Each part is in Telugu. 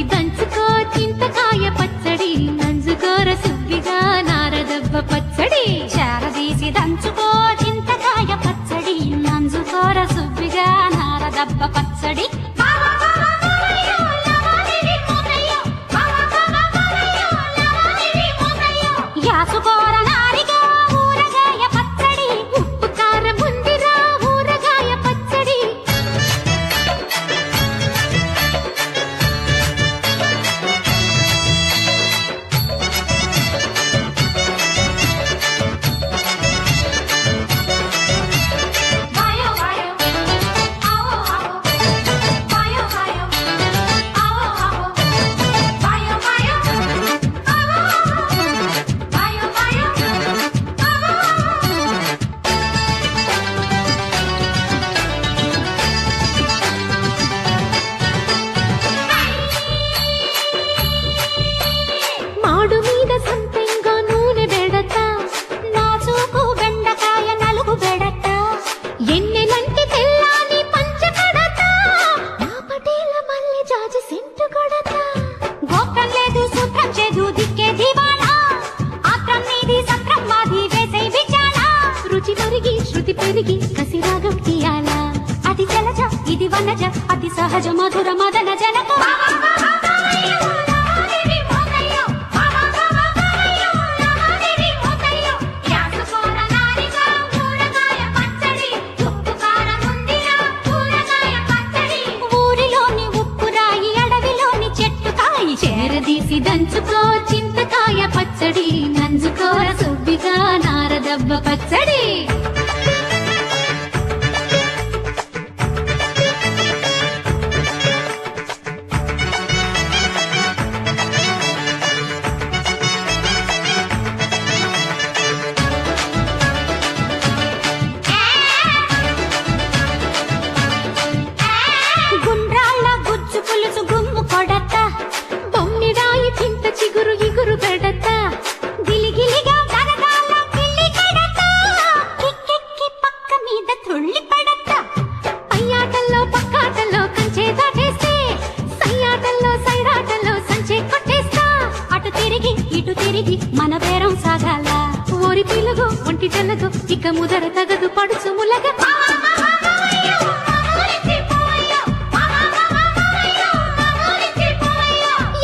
చేరదీసి దంచుకో చింతకాయ పచ్చడి నంజుకోర సువ్విగా నారదబ్బ పచ్చడి. చేరదీసి దంచుకో చింతకాయ పచ్చడి నంజుకోర సువ్విగా నారదబ్బ పచ్చడి. యాసుకోర నారిగా ఊరగాయ పచ్చడి ఉప్పు కారం ఉందిరా ఊరగాయ పచ్చడి. మాడు మీద సంపెంగా నూనె బెడత నా చూపు బెండకాయ నలుగు బెడట ఎన్నెలంటి తెల్లాని పంచకడత నా పటేల మల్లె జాజి సెంటు కొడత. గోత్రం లేదు సూత్రం చేదు దిక్కే దివాలా ఆత్రం నీది సత్రం మాది వేసే విచాలా. రుచి మరిగి శృతి పెరిగి కసిరాగం తీయాలా. అది జలజ ఇది వనజ అతి సహజ మధుర మదన జనక. ఊరిలోని ఉప్పు రాయి అడవిలోని చెట్టు కాయి. చేరదీసి దంచుకో చింతకాయ పచ్చడి నంజుకోర సువ్విగా నారదబ్బ పచ్చడి. గుండ్రాళ్ళ గుజ్జు పులుసు గుమ్ము కొడత బొమ్మిడాయి చింత చిగురు ఇగురు పెడత గిలిగిలిగా దరదాల కిళ్ళి కడత కిక్కెక్కి పక్క మీద తుళ్ళి పడత. పయ్యాటల్లో పక్కాటల్లో కంచే దాటేస్తే సయ్యాటల్లో సైరాటల్లో సంచే కొట్టేస్తా. అటు తిరిగి ఇటు తిరిగి మన బేరం సాగాల. ఓరి పిలుగు ఒంటి తెల్లగు ఇక ముదర తగదు పడుచు ములగ.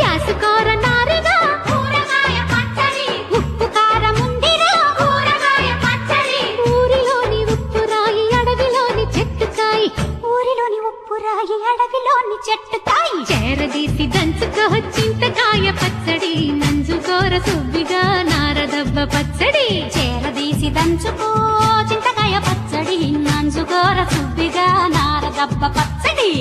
యాసుకోర నారిగా ఊరగాయ పచ్చడి ఉప్పు కారం ఉందిరా ఊరగాయ పచ్చడి. ఊరిలోని ఉప్పు రాయి అడవిలోని చెట్టుకాయి. ఊరిలోని ఉప్పు రాయి అడవిలోని చెట్టు కాయి. చేరదీసి దంచుకో చింతకాయ పచ్చడి నంజుకోర సువ్విగా నారదబ్బ పచ్చడి. చేరదీసి దంచుకో చింతకాయ పచ్చడి నంజుకోర సువ్విగా నారదబ్బ పచ్చడి.